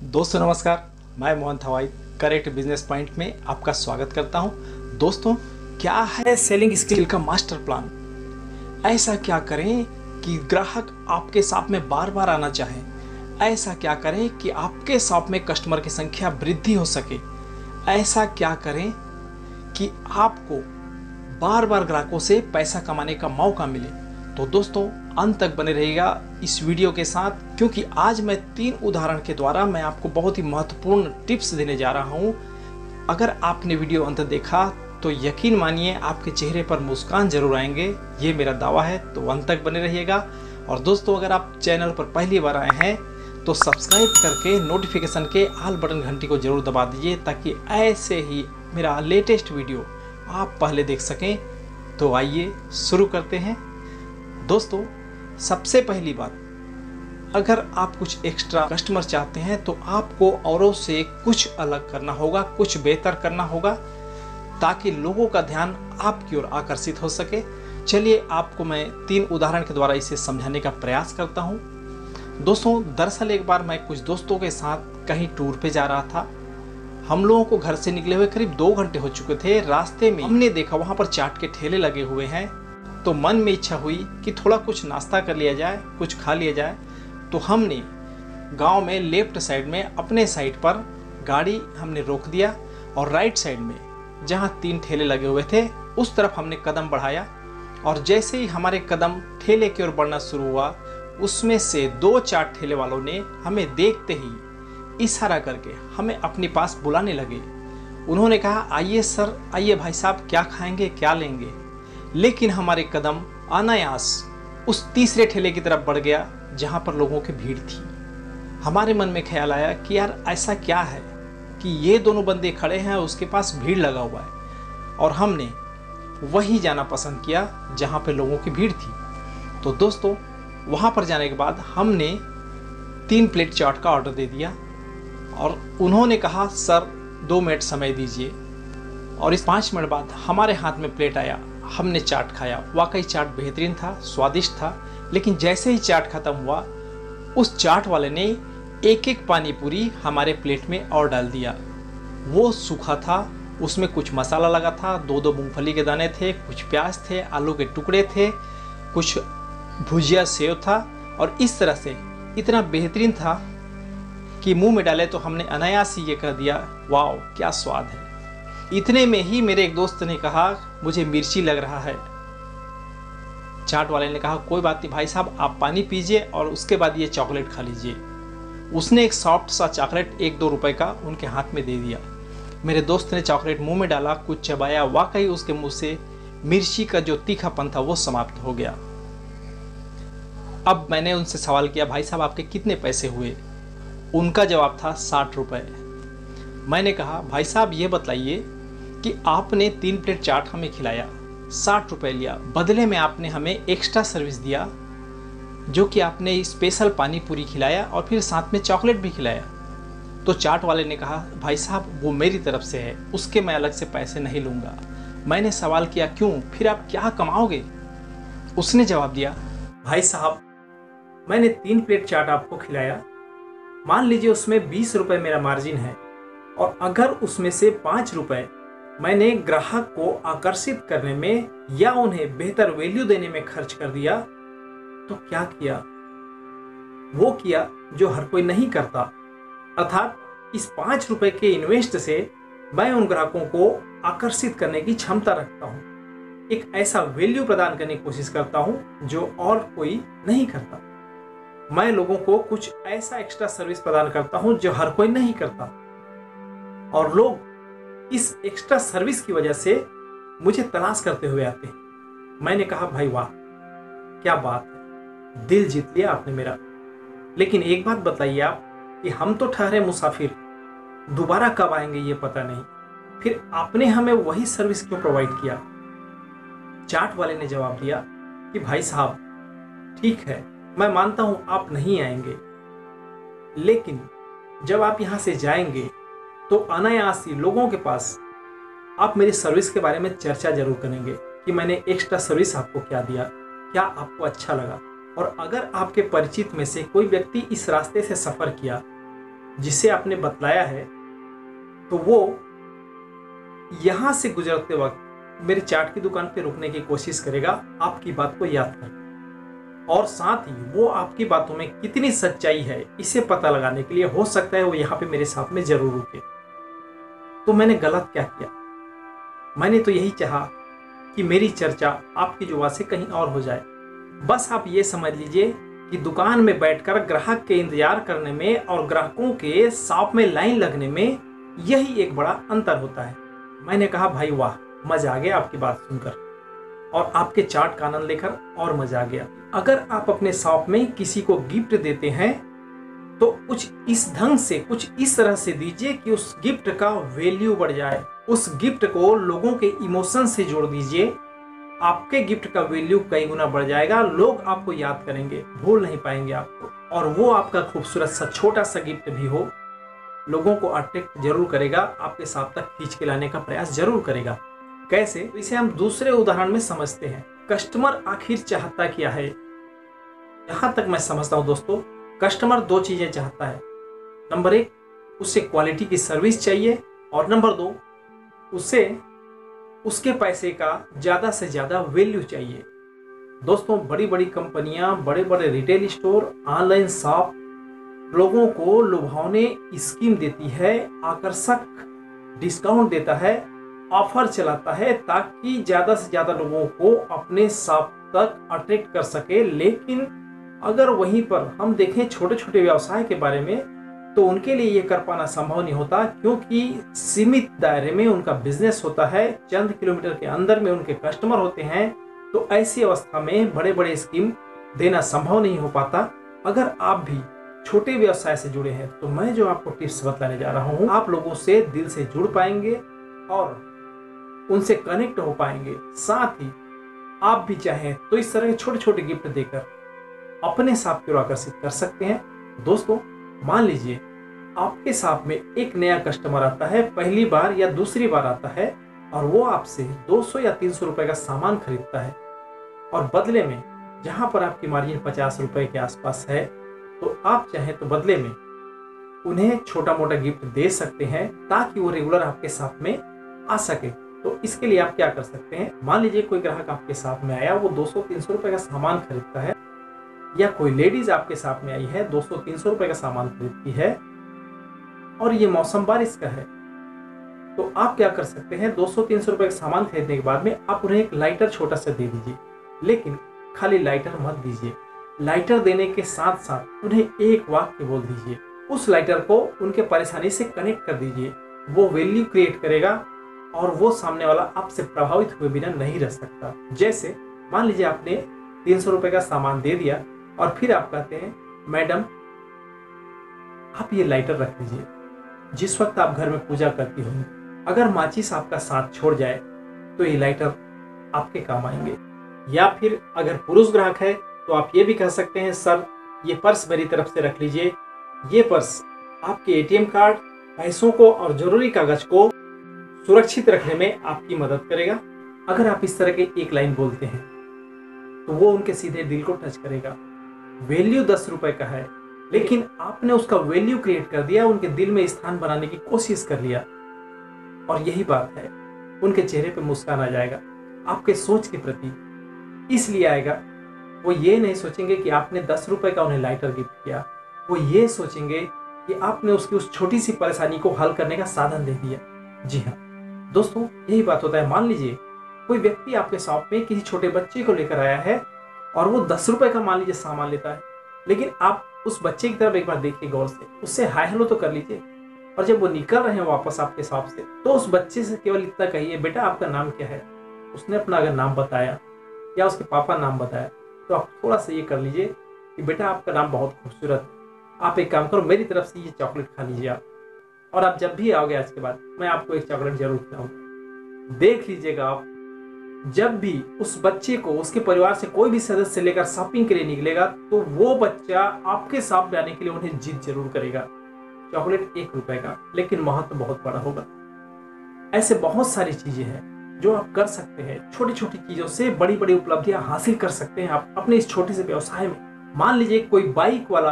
दोस्तों नमस्कार, मैं मोहन थवाई करेक्ट बिजनेस पॉइंट में आपका स्वागत करता हूं। दोस्तों, क्या है सेलिंग स्किल का मास्टर प्लान? ऐसा क्या करें कि ग्राहक आपके शॉप में बार बार आना चाहे? ऐसा क्या करें कि आपके शॉप में कस्टमर की संख्या वृद्धि हो सके? ऐसा क्या करें कि आपको बार बार ग्राहकों से पैसा कमाने का मौका मिले? तो दोस्तों, अंत तक बने रहिएगा इस वीडियो के साथ, क्योंकि आज मैं 3 उदाहरण के द्वारा मैं आपको बहुत ही महत्वपूर्ण टिप्स देने जा रहा हूं। अगर आपने वीडियो अंत देखा तो यकीन मानिए आपके चेहरे पर मुस्कान जरूर आएंगे, ये मेरा दावा है। तो अंत तक बने रहिएगा। और दोस्तों, अगर आप चैनल पर पहली बार आए हैं तो सब्सक्राइब करके नोटिफिकेशन के ऑल बटन घंटी को जरूर दबा दीजिए, ताकि ऐसे ही मेरा लेटेस्ट वीडियो आप पहले देख सकें। तो आइए शुरू करते हैं। दोस्तों, सबसे पहली बात, अगर आप कुछ एक्स्ट्रा कस्टमर चाहते हैं तो आपको औरों से कुछ अलग करना होगा, कुछ बेहतर करना होगा, ताकि लोगों का ध्यान आपकी ओर आकर्षित हो सके। चलिए आपको मैं 3 उदाहरण के द्वारा इसे समझाने का प्रयास करता हूं। दोस्तों, दरअसल एक बार मैं कुछ दोस्तों के साथ कहीं टूर पे जा रहा था। हम लोगों को घर से निकले हुए करीब 2 घंटे हो चुके थे। रास्ते में हमने देखा वहां पर चाट के ठेले लगे हुए हैं, तो मन में इच्छा हुई कि थोड़ा कुछ नाश्ता कर लिया जाए, कुछ खा लिया जाए। तो हमने गांव में लेफ्ट साइड में अपने साइड पर गाड़ी हमने रोक दिया और राइट साइड में जहां 3 ठेले लगे हुए थे उस तरफ हमने कदम बढ़ाया। और जैसे ही हमारे कदम ठेले की ओर बढ़ना शुरू हुआ, उसमें से 2 चाट ठेले वालों ने हमें देखते ही इशारा करके हमें अपने पास बुलाने लगे। उन्होंने कहा, आइए सर, आइए भाई साहब, क्या खाएंगे, क्या लेंगे? लेकिन हमारे कदम अनायास उस तीसरे ठेले की तरफ बढ़ गया जहां पर लोगों की भीड़ थी। हमारे मन में ख्याल आया कि यार ऐसा क्या है कि ये दोनों बंदे खड़े हैं, उसके पास भीड़ लगा हुआ है, और हमने वहीं जाना पसंद किया जहां पे लोगों की भीड़ थी। तो दोस्तों, वहां पर जाने के बाद हमने 3 प्लेट चाट का ऑर्डर दे दिया और उन्होंने कहा, सर 2 मिनट समय दीजिए। और इस 5 मिनट बाद हमारे हाथ में प्लेट आया, हमने चाट खाया। वाकई चाट बेहतरीन था, स्वादिष्ट था। लेकिन जैसे ही चाट खत्म हुआ, उस चाट वाले ने एक पानी पूरी हमारे प्लेट में और डाल दिया। वो सूखा था, उसमें कुछ मसाला लगा था, 2 मूंगफली के दाने थे, कुछ प्याज थे, आलू के टुकड़े थे, कुछ भुजिया सेव था। और इस तरह से इतना बेहतरीन था कि मुंह में डाले तो हमने अनायास ही ये कह दिया, वाह क्या स्वाद है। इतने में ही मेरे एक दोस्त ने कहा, मुझे मिर्ची लग रहा है। चाट वाले ने कहा, कोई बात नहीं भाई साहब, आप पानी पीजिए और उसके बाद ये चॉकलेट खा लीजिए। उसने एक सॉफ्ट सा चॉकलेट 1-2 रुपए का उनके हाथ में दे दिया। मेरे दोस्त ने चॉकलेट मुंह में डाला, कुछ चबाया, वाकई उसके मुंह से मिर्ची का जो तीखापन था वो समाप्त हो गया। अब मैंने उनसे सवाल किया, भाई साहब आपके कितने पैसे हुए? उनका जवाब था 60 रुपए। मैंने कहा, भाई साहब ये बताइए कि आपने 3 प्लेट चाट हमें खिलाया, 60 रुपए लिया, बदले में आपने हमें एक्स्ट्रा सर्विस दिया, जो कि आपने स्पेशल पानी पूरी खिलाया और फिर साथ में चॉकलेट भी खिलाया। तो चाट वाले ने कहा, भाई साहब वो मेरी तरफ से है, उसके मैं अलग से पैसे नहीं लूँगा। मैंने सवाल किया, क्यों, फिर आप क्या कमाओगे? उसने जवाब दिया, भाई साहब मैंने 3 प्लेट चाट आपको खिलाया, मान लीजिए उसमें 20 रुपए मेरा मार्जिन है, और अगर उसमें से 5 रुपए मैंने ग्राहक को आकर्षित करने में या उन्हें बेहतर वैल्यू देने में खर्च कर दिया, तो क्या किया? वो किया जो हर कोई नहीं करता। अर्थात इस 5 रुपए के इन्वेस्ट से मैं उन ग्राहकों को आकर्षित करने की क्षमता रखता हूं। एक ऐसा वैल्यू प्रदान करने की कोशिश करता हूं जो और कोई नहीं करता। मैं लोगों को कुछ ऐसा एक्स्ट्रा सर्विस प्रदान करता हूं जो हर कोई नहीं करता, और लोग इस एक्स्ट्रा सर्विस की वजह से मुझे तलाश करते हुए आते हैं। मैंने कहा, भाई वाह क्या बात है, दिल जीत लिया आपने मेरा। लेकिन एक बात बताइए आप कि हम तो ठहरे मुसाफिर, दोबारा कब आएंगे ये पता नहीं, फिर आपने हमें वही सर्विस क्यों प्रोवाइड किया? चाट वाले ने जवाब दिया कि भाई साहब ठीक है, मैं मानता हूं आप नहीं आएंगे, लेकिन जब आप यहां से जाएंगे तो अनायास ही लोगों के पास आप मेरी सर्विस के बारे में चर्चा जरूर करेंगे कि मैंने एक्स्ट्रा सर्विस आपको क्या दिया, क्या आपको अच्छा लगा। और अगर आपके परिचित में से कोई व्यक्ति इस रास्ते से सफ़र किया जिसे आपने बतलाया है, तो वो यहाँ से गुजरते वक्त मेरी चाट की दुकान पे रुकने की कोशिश करेगा आपकी बात को याद कर, और साथ ही वो आपकी बातों में कितनी सच्चाई है इसे पता लगाने के लिए हो सकता है वो यहाँ पे मेरे साथ में जरूर रुके। तो मैंने गलत क्या किया? मैंने तो यही चाहा कि मेरी चर्चा आपकी जुबान से कहीं और हो जाए। बस आप ये समझ लीजिए कि दुकान में बैठकर ग्राहक के इंतजार करने में और ग्राहकों के शॉप में लाइन लगने में यही एक बड़ा अंतर होता है। मैंने कहा भाई वाह, मजा आ गया आपकी बात सुनकर और आपके चाट का आनंद लेकर और मजा आ गया। अगर आप अपने शॉप में किसी को गिफ्ट देते हैं तो कुछ इस ढंग से, कुछ इस तरह से दीजिए कि उस गिफ्ट का वैल्यू बढ़ जाए। उस गिफ्ट को लोगों के इमोशन से जोड़ दीजिए, आपके गिफ्ट का वैल्यू कई गुना बढ़ जाएगा। लोग आपको याद करेंगे, भूल नहीं पाएंगे आपको, और वो आपका खूबसूरत सा छोटा सा गिफ्ट भी हो, लोगों को अट्रैक्ट जरूर करेगा, आपके साथ तक खींच के लाने का प्रयास जरूर करेगा। कैसे? तो इसे हम दूसरे उदाहरण में समझते हैं। कस्टमर आखिर चाहता क्या है? जहां तक मैं समझता हूं दोस्तों, कस्टमर दो चीजें चाहता है। नंबर एक, उसे क्वालिटी की सर्विस चाहिए, और नंबर दो, उसे उसके पैसे का ज्यादा से ज्यादा वैल्यू चाहिए। दोस्तों, बड़ी बड़ी कंपनियां, बड़े बड़े रिटेल स्टोर, ऑनलाइन शॉप लोगों को लुभावने स्कीम देती है, आकर्षक डिस्काउंट देता है, ऑफर चलाता है ताकि ज्यादा से ज्यादा लोगों को अपने शॉप तक अट्रैक्ट कर सके। लेकिन अगर वहीं पर हम देखें छोटे छोटे व्यवसाय के बारे में, तो उनके लिए ये कर पाना संभव नहीं होता, क्योंकि सीमित दायरे में उनका बिजनेस होता है, चंद किलोमीटर के अंदर में उनके कस्टमर होते हैं। तो ऐसी अवस्था में बड़े बड़े स्कीम देना संभव नहीं हो पाता। अगर आप भी छोटे व्यवसाय से जुड़े हैं तो मैं जो आपको टिप्स बताने जा रहा हूँ, आप लोगों से दिल से जुड़ पाएंगे और उनसे कनेक्ट हो पाएंगे। साथ ही आप भी चाहें तो इस तरह के छोटे छोटे गिफ्ट देकर अपने शॉप को आकर्षित कर सकते हैं। दोस्तों, मान लीजिए आपके शॉप में एक नया कस्टमर आता है, पहली बार या दूसरी बार आता है, और वो आपसे 200 या 300 रुपए का सामान खरीदता है, और बदले में जहां पर आपकी मार्जिन 50 रुपए के आसपास है, तो आप चाहें तो बदले में उन्हें छोटा मोटा गिफ्ट दे सकते हैं ताकि वो रेगुलर आपके शॉप में आ सके। तो इसके लिए आप क्या कर सकते हैं? मान लीजिए कोई ग्राहक आपके शॉप में आया, वो 200-300 रुपए का सामान खरीदता है, या कोई लेडीज आपके शॉप में आई है, 200-300 रुपए का सामान खरीदती है, और ये मौसम बारिश का है, तो आप क्या कर सकते हैं? 200-300 रुपए का सामान खरीदने के बाद में आप उन्हें एक लाइटर छोटा सा दे दीजिए। लेकिन खाली लाइटर मत दीजिए, लाइटर देने के साथ साथ उन्हें एक वाक्य बोल दीजिए। उस लाइटर को उनके परेशानी से कनेक्ट कर दीजिए, वो वैल्यू क्रिएट करेगा और वो सामने वाला आपसे प्रभावित हुए बिना नहीं रह सकता। जैसे मान लीजिए आपने 300 रुपए का सामान दे दिया और फिर आप कहते हैं, मैडम आप ये लाइटर रख लीजिए, जिस वक्त आप घर में पूजा करती होंगी, अगर माचिस आपका साथ छोड़ जाए तो ये लाइटर आपके काम आएंगे। या फिर अगर पुरुष ग्राहक है तो आप ये भी कह सकते हैं, सर ये पर्स मेरी तरफ से रख लीजिए, ये पर्स आपके एटीएम कार्ड, पैसों को और जरूरी कागज को सुरक्षित रखने में आपकी मदद करेगा। अगर आप इस तरह के एक लाइन बोलते हैं तो वो उनके सीधे दिल को टच करेगा। वैल्यू 10 रुपए का है, लेकिन आपने उसका वैल्यू क्रिएट कर दिया, उनके दिल में स्थान बनाने की कोशिश कर लिया, और यही बात है, उनके चेहरे पे मुस्कान आ जाएगा आपके सोच के प्रति। इसलिए आएगा, वो ये नहीं सोचेंगे कि आपने 10 रुपए का उन्हें लाइटर गिफ्ट किया, वो ये सोचेंगे कि आपने उसकी उस छोटी सी परेशानी को हल करने का साधन दे दिया। जी हाँ दोस्तों, यही बात होता है। मान लीजिए कोई व्यक्ति आपके शॉप में किसी छोटे बच्चे को लेकर आया है और वो 10 रुपए का मान लीजिए सामान लेता है, लेकिन आप उस बच्चे की तरफ एक बार देखिए गौर से, उससे हाय हेलो तो कर लीजिए, और जब वो निकल रहे हैं वापस आपके शॉप से तो उस बच्चे से केवल इतना कहिए, बेटा आपका नाम क्या है। उसने अपना अगर नाम बताया या उसके पापा नाम बताया तो आप थोड़ा सा ये कर लीजिए कि बेटा आपका नाम बहुत खूबसूरत है, आप एक काम करो, मेरी तरफ से ये चॉकलेट खा लीजिए आप, और आप जब भी आओगे आज के बाद मैं आपको एक चॉकलेट जरूर खिलाऊंगा। देख लीजिएगा आप, जब भी उस बच्चे को उसके परिवार से कोई भी सदस्य लेकर शॉपिंग के लिए निकलेगा तो वो बच्चा आपके शॉप में आने के लिए उन्हें जिद जरूर करेगा। चॉकलेट 1 रुपए का, लेकिन महत्व बहुत बड़ा होगा। ऐसे बहुत सारी चीजें हैं जो आप कर सकते हैं। छोटी छोटी चीजों से बड़ी बड़ी उपलब्धियां हासिल कर सकते हैं आप अपने इस छोटे से व्यवसाय में। मान लीजिए कोई बाइक वाला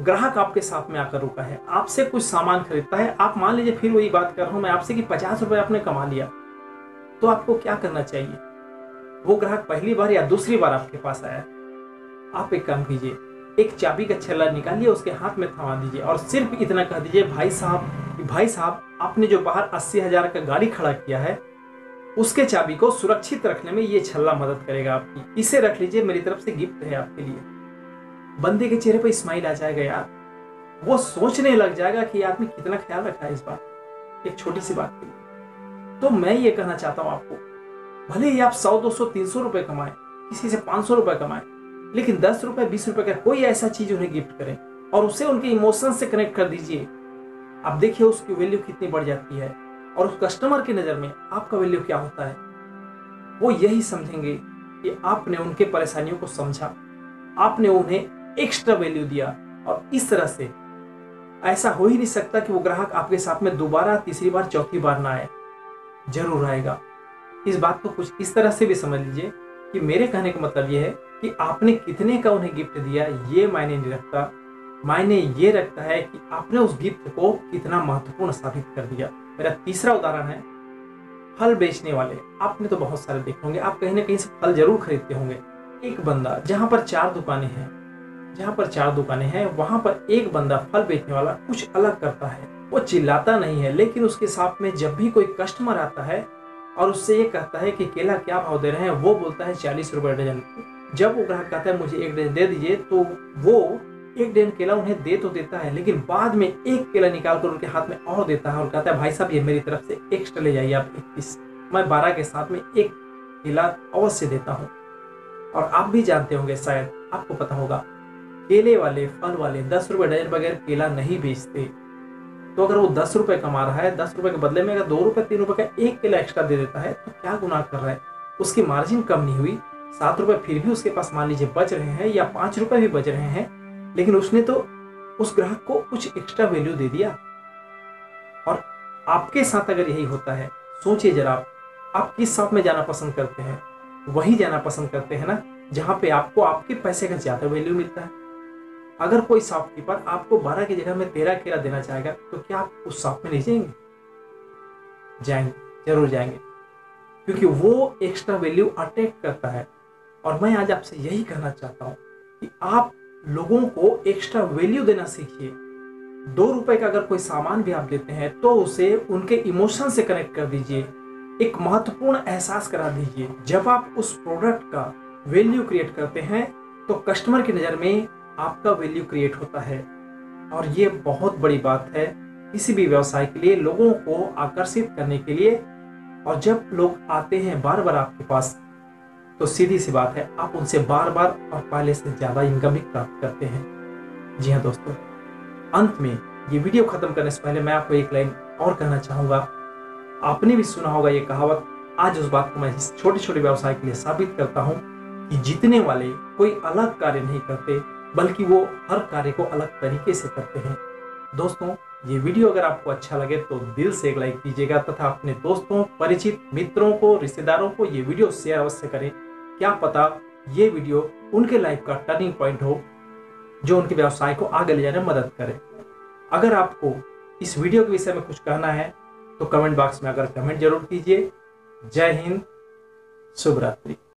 ग्राहक आपके साथ में आकर रुका है, आपसे कुछ सामान खरीदता है, आप मान लीजिए, फिर वही बात कर रहा हूं मैं आपसे कि 50 रुपए आपने कमा लिया, तो आपको क्या करना चाहिए? वो ग्राहक पहली बार या दूसरी बार आपके पास आया, आप एक काम कीजिए, एक चाबी का छल्ला निकालिए, उसके हाथ में थमा दीजिए और सिर्फ इतना कह दीजिए, भाई साहब आपने जो बाहर 80,000 का गाड़ी खड़ा किया है, उसके चाबी को सुरक्षित रखने में ये छल्ला मदद करेगा आपकी, इसे रख लीजिए, मेरी तरफ से गिफ्ट है आपके लिए। बंदे के चेहरे पर स्माइल आ जाएगा यार, वो सोचने लग जाएगा कि आदमी कितना ख्याल रखा है इस बात, एक छोटी सी बात के लिए। तो मैं ये कहना चाहता हूं आपको, भले ही आप 100, 200, 300 रुपए कमाएं, किसी से 500 रुपए कमाएं, लेकिन 10 रुपए, 20 रुपए का कोई ऐसा चीज उन्हें गिफ्ट करें और उसे उनके इमोशन से कनेक्ट कर दीजिए। आप देखिए उसकी वैल्यू कितनी बढ़ जाती है और उस कस्टमर की नजर में आपका वैल्यू क्या होता है। वो यही समझेंगे कि आपने उनके परेशानियों को समझा, आपने उन्हें एक्स्ट्रा वैल्यू दिया। और इस तरह से ऐसा हो ही नहीं सकता कि वो ग्राहक आपके साथ में दोबारा, तीसरी बार, चौथी बार ना आए, जरूर आएगा। इस बात को कुछ इस तरह से भी समझ लीजिए कि मेरे कहने का मतलब यह है कि आपने कितने का उन्हें गिफ्ट दिया ये मायने नहीं रखता, मायने ये रखता है कि आपने उस गिफ्ट को कितना महत्वपूर्ण साबित कर दिया। मेरा तीसरा उदाहरण है फल बेचने वाले। आपने तो बहुत सारे देखे होंगे, आप कहीं ना कहीं से फल जरूर खरीदते होंगे। एक बंदा जहां पर 4 दुकानें हैं, वहां पर एक बंदा फल बेचने वाला कुछ अलग करता है। वो चिल्लाता नहीं है, लेकिन उसके साथ में जब भी कोई कस्टमर आता है और उससे ये कहता है कि केला क्या भाव दे रहे हैं, वो बोलता है 40 रुपए डजन। जब वो ग्राहक कहता है मुझे 1 डजन दे दीजिए, तो वो 1 डजन केला उन्हें दे तो देता है, लेकिन बाद में 1 केला निकाल कर उनके हाथ में और देता है और कहता है भाई साहब ये मेरी तरफ से एक्स्ट्रा ले जाइए आप 1 पीस, मैं 12 के साथ में 1 केला अवश्य देता हूँ। और आप भी जानते होंगे, शायद आपको पता होगा, केले वाले, फल वाले 10 रुपए डजन बगैर केला नहीं बेचते। तो अगर वो 10 रुपए कमा रहा है, 10 रुपए के बदले में अगर 2 रुपए, 3 रुपए का 1 केला एक्स्ट्रा दे देता है, तो क्या गुनाह कर रहा है? उसकी मार्जिन कम नहीं हुई, 7 रुपए फिर भी उसके पास मान लीजिए बच रहे हैं, या 5 रुपए भी बच रहे हैं, लेकिन उसने तो उस ग्राहक को कुछ एक्स्ट्रा वैल्यू दे दिया। और आपके साथ अगर यही होता है, सोचिए जरा, आप किस शॉप में जाना पसंद करते हैं? वही जाना पसंद करते हैं ना जहां पे आपको आपके पैसे का ज्यादा वैल्यू मिलता है। अगर कोई शॉपकीपर आपको 12 की जगह में 13 केला देना चाहेगा, तो क्या आप उस शॉप में नहीं जाएंगे? जाएंगे, जरूर जाएंगे, क्योंकि वो एक्स्ट्रा वैल्यू अट्रैक्ट करता है। और मैं आज आपसे यही कहना चाहता हूं कि आप लोगों को एक्स्ट्रा वैल्यू देना सीखिए। 2 रुपए का अगर कोई सामान भी आप देते हैं, तो उसे उनके इमोशन से कनेक्ट कर दीजिए, एक महत्वपूर्ण एहसास करा दीजिए। जब आप उस प्रोडक्ट का वैल्यू क्रिएट करते हैं, तो कस्टमर की नज़र में आपका वैल्यू क्रिएट होता है। और ये बहुत बड़ी बात है किसी भी व्यवसाय के लिए, लोगों को आकर्षित करने के लिए। और जब लोग आते हैं बार बार आपके पास, तो सीधी सी बात है, आप उनसे बार बार और पहले से ज्यादा इनकम भी प्राप्त करते हैं। जी हाँ दोस्तों, अंत में ये वीडियो खत्म करने से पहले मैं आपको एक लाइन और कहना चाहूंगा। आपने भी सुना होगा ये कहावत, आज उस बात को मैं इस छोटे छोटे व्यवसाय के लिए साबित करता हूँ कि जीतने वाले कोई अलग कार्य नहीं करते, बल्कि वो हर कार्य को अलग तरीके से करते हैं। दोस्तों, ये वीडियो अगर आपको अच्छा लगे तो दिल से एक लाइक कीजिएगा, तथा अपने दोस्तों, परिचित, मित्रों को, रिश्तेदारों को ये वीडियो शेयर अवश्य करें। क्या पता ये वीडियो उनके लाइफ का टर्निंग पॉइंट हो, जो उनके व्यवसाय को आगे ले जाने में मदद करे। अगर आपको इस वीडियो के विषय में कुछ कहना है, तो कमेंट बॉक्स में अगर कमेंट जरूर कीजिए। जय हिंद, शुभ रात्रि।